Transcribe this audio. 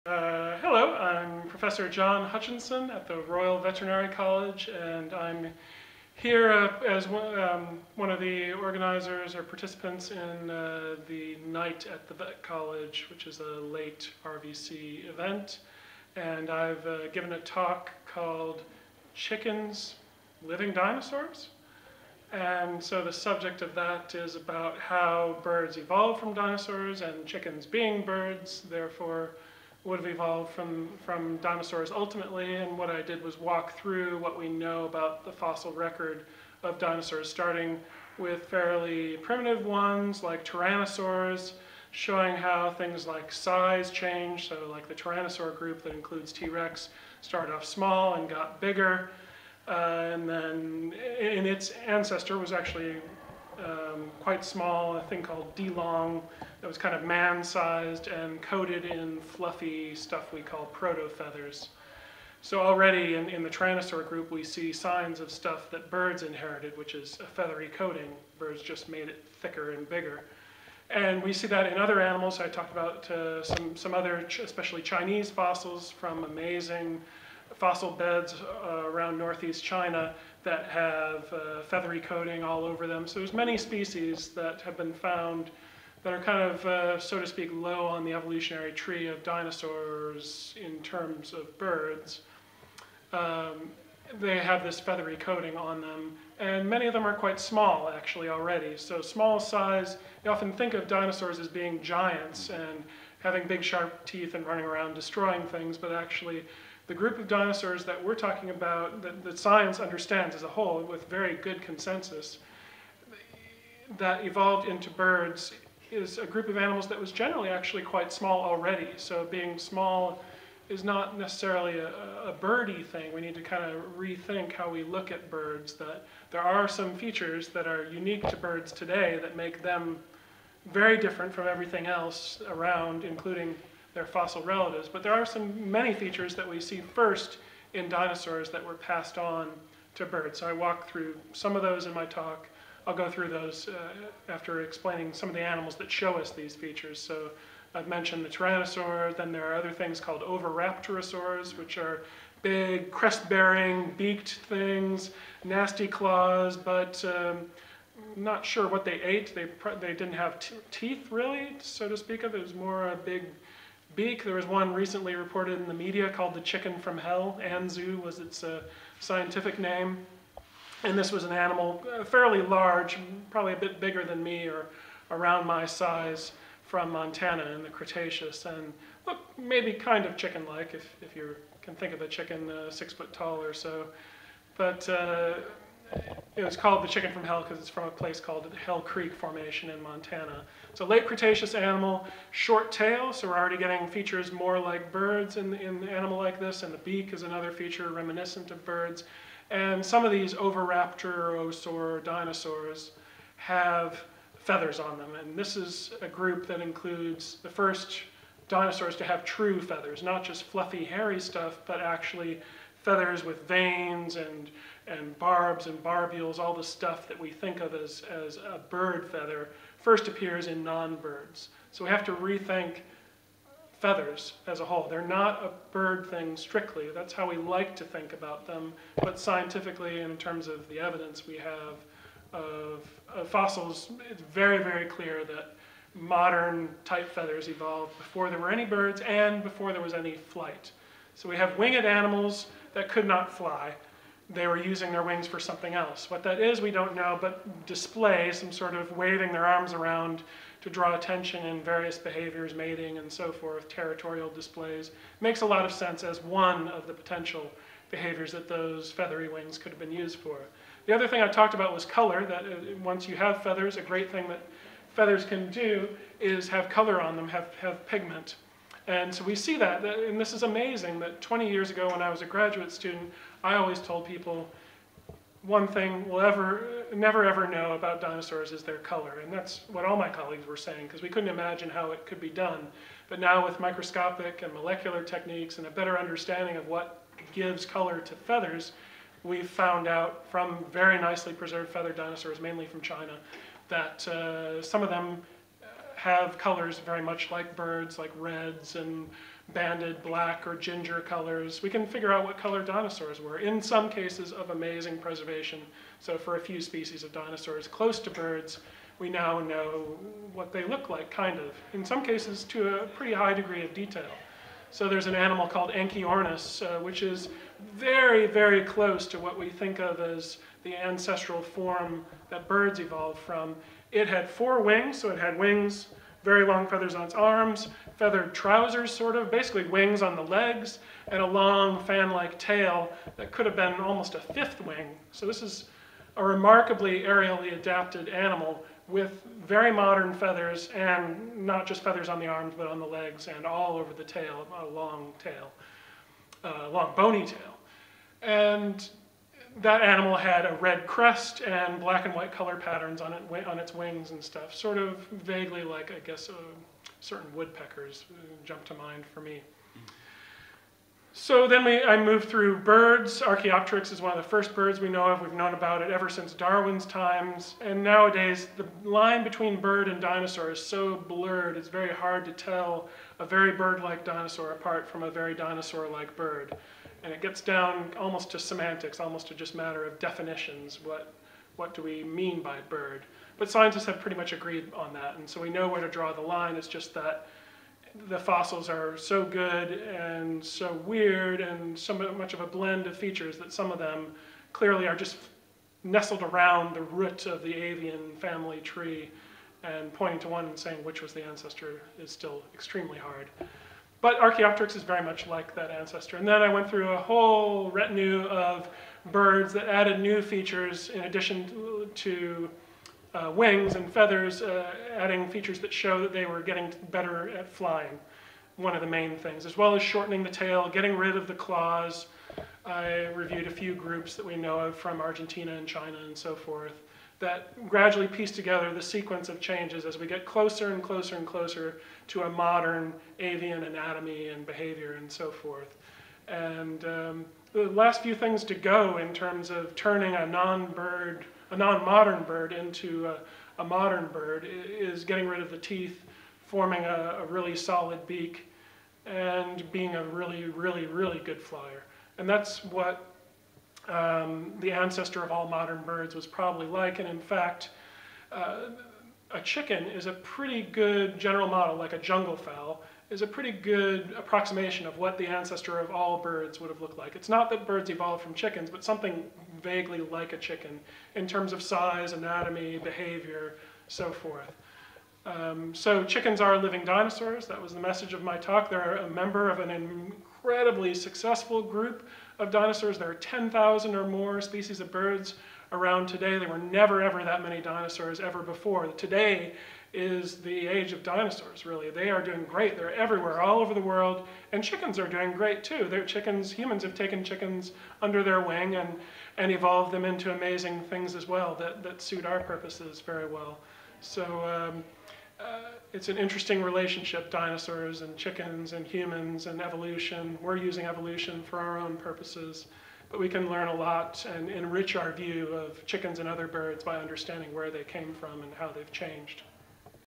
Hello, I'm Professor John Hutchinson at the Royal Veterinary College, and I'm here as one of the organizers or participants in the Night at the Vet College, which is a late RVC event. And I've given a talk called Chickens, Living Dinosaurs. And so the subject of that is about how birds evolved from dinosaurs, and chickens being birds, therefore would have evolved from dinosaurs ultimately. And what I did was walk through what we know about the fossil record of dinosaurs, starting with fairly primitive ones like tyrannosaurs, showing how things like size change. So like the tyrannosaur group that includes T-Rex started off small and got bigger. And then in its ancestor was actually quite small, a thing called D-long that was kind of man-sized and coated in fluffy stuff we call proto-feathers. So already in the Tyrannosaur group we see signs of stuff that birds inherited, which is a feathery coating. Birds just made it thicker and bigger. And we see that in other animals. I talked about some other, especially Chinese fossils from amazing fossil beds around northeast China that have feathery coating all over them. So there's many species that have been found that are kind of, so to speak, low on the evolutionary tree of dinosaurs in terms of birds. They have this feathery coating on them, and many of them are quite small actually already. So small size, you often think of dinosaurs as being giants and having big sharp teeth and running around destroying things, but actually the group of dinosaurs that we're talking about, that science understands as a whole with very good consensus, that evolved into birds, is a group of animals that was generally actually quite small already. So being small is not necessarily a birdy thing. We need to kind of rethink how we look at birds, that there are some features that are unique to birds today that make them very different from everything else around, including their fossil relatives. But there are many features that we see first in dinosaurs that were passed on to birds. So I walk through some of those in my talk. I'll go through those after explaining some of the animals that show us these features. So I've mentioned the tyrannosaur, then there are other things called oviraptorosaurs, which are big, crest-bearing, beaked things, nasty claws, but not sure what they ate. They didn't have teeth, really, so to speak of. It was more a big beak. There was one recently reported in the media called the chicken from hell. Anzu was its scientific name. And this was an animal fairly large, probably a bit bigger than me or around my size, from Montana in the Cretaceous. And look, maybe kind of chicken-like if you can think of a chicken 6 foot tall or so. But it was called the chicken from hell because it's from a place called Hell Creek Formation in Montana. So late Cretaceous animal, short tail, so we're already getting features more like birds in an animal like this, and the beak is another feature reminiscent of birds. And some of these oviraptorosaur dinosaurs have feathers on them, and this is a group that includes the first dinosaurs to have true feathers, not just fluffy hairy stuff, but actually feathers with veins and barbs and barbules. All the stuff that we think of as a bird feather first appears in non-birds. So we have to rethink feathers as a whole. They're not a bird thing strictly. That's how we like to think about them, but scientifically, in terms of the evidence we have of fossils, it's very, very clear that modern type feathers evolved before there were any birds and before there was any flight. So we have winged animals that could not fly. They were using their wings for something else. What that is, we don't know, but display, some sort of waving their arms around to draw attention in various behaviors, mating and so forth, territorial displays, makes a lot of sense as one of the potential behaviors that those feathery wings could have been used for. The other thing I talked about was color, that once you have feathers, a great thing that feathers can do is have color on them, have pigment. And so we see that, and this is amazing, that 20 years ago when I was a graduate student, I always told people one thing we'll never ever know about dinosaurs is their color. And that's what all my colleagues were saying, because we couldn't imagine how it could be done. But now with microscopic and molecular techniques and a better understanding of what gives color to feathers, we've found out from very nicely preserved feathered dinosaurs, mainly from China, that some of them have colors very much like birds, like reds and banded black or ginger colors. We can figure out what color dinosaurs were, in some cases of amazing preservation. So for a few species of dinosaurs close to birds, we now know what they look like, kind of. In some cases, to a pretty high degree of detail. So there's an animal called Anchiornis, which is very, very close to what we think of as the ancestral form that birds evolved from. It had 4 wings, so it had wings, very long feathers on its arms, feathered trousers, sort of, basically wings on the legs, and a long fan-like tail that could have been almost a 5th wing. So this is a remarkably aerially adapted animal with very modern feathers, and not just feathers on the arms, but on the legs and all over the tail, a long tail, long bony tail. And that animal had a red crest and black and white color patterns on its wings and stuff, sort of vaguely like, I guess, certain woodpeckers jump to mind for me. So then I moved through birds. Archaeopteryx is one of the first birds we know of. We've known about it ever since Darwin's times. And nowadays, the line between bird and dinosaur is so blurred, it's very hard to tell a very bird-like dinosaur apart from a very dinosaur-like bird. And it gets down almost to semantics, almost to just matter of definitions. What do we mean by bird? But scientists have pretty much agreed on that. And so we know where to draw the line. It's just that the fossils are so good and so weird and so much of a blend of features that some of them clearly are just nestled around the root of the avian family tree, and pointing to one and saying which was the ancestor is still extremely hard. But Archaeopteryx is very much like that ancestor. And then I went through a whole retinue of birds that added new features in addition to wings and feathers, adding features that show that they were getting better at flying, one of the main things, as well as shortening the tail, getting rid of the claws. I reviewed a few groups that we know of from Argentina and China and so forth that gradually piece together the sequence of changes as we get closer and closer and closer to a modern avian anatomy and behavior and so forth. And the last few things to go in terms of turning a non-modern bird into a modern bird is getting rid of the teeth, forming a really solid beak, and being a really, really, really good flyer. And that's what the ancestor of all modern birds was probably like. And in fact, a chicken is a pretty good general model, like a jungle fowl, is a pretty good approximation of what the ancestor of all birds would have looked like. It's not that birds evolved from chickens, but something vaguely like a chicken in terms of size, anatomy, behavior, so forth. So chickens are living dinosaurs. That was the message of my talk. They're a member of an incredibly successful group of dinosaurs. There are 10,000 or more species of birds around today. There were never, ever that many dinosaurs ever before. Today is the age of dinosaurs, really. They are doing great. They're everywhere, all over the world. And chickens are doing great, too. Humans have taken chickens under their wing and evolved them into amazing things as well that suit our purposes very well. So it's an interesting relationship, dinosaurs and chickens and humans and evolution. We're using evolution for our own purposes, but we can learn a lot and enrich our view of chickens and other birds by understanding where they came from and how they've changed.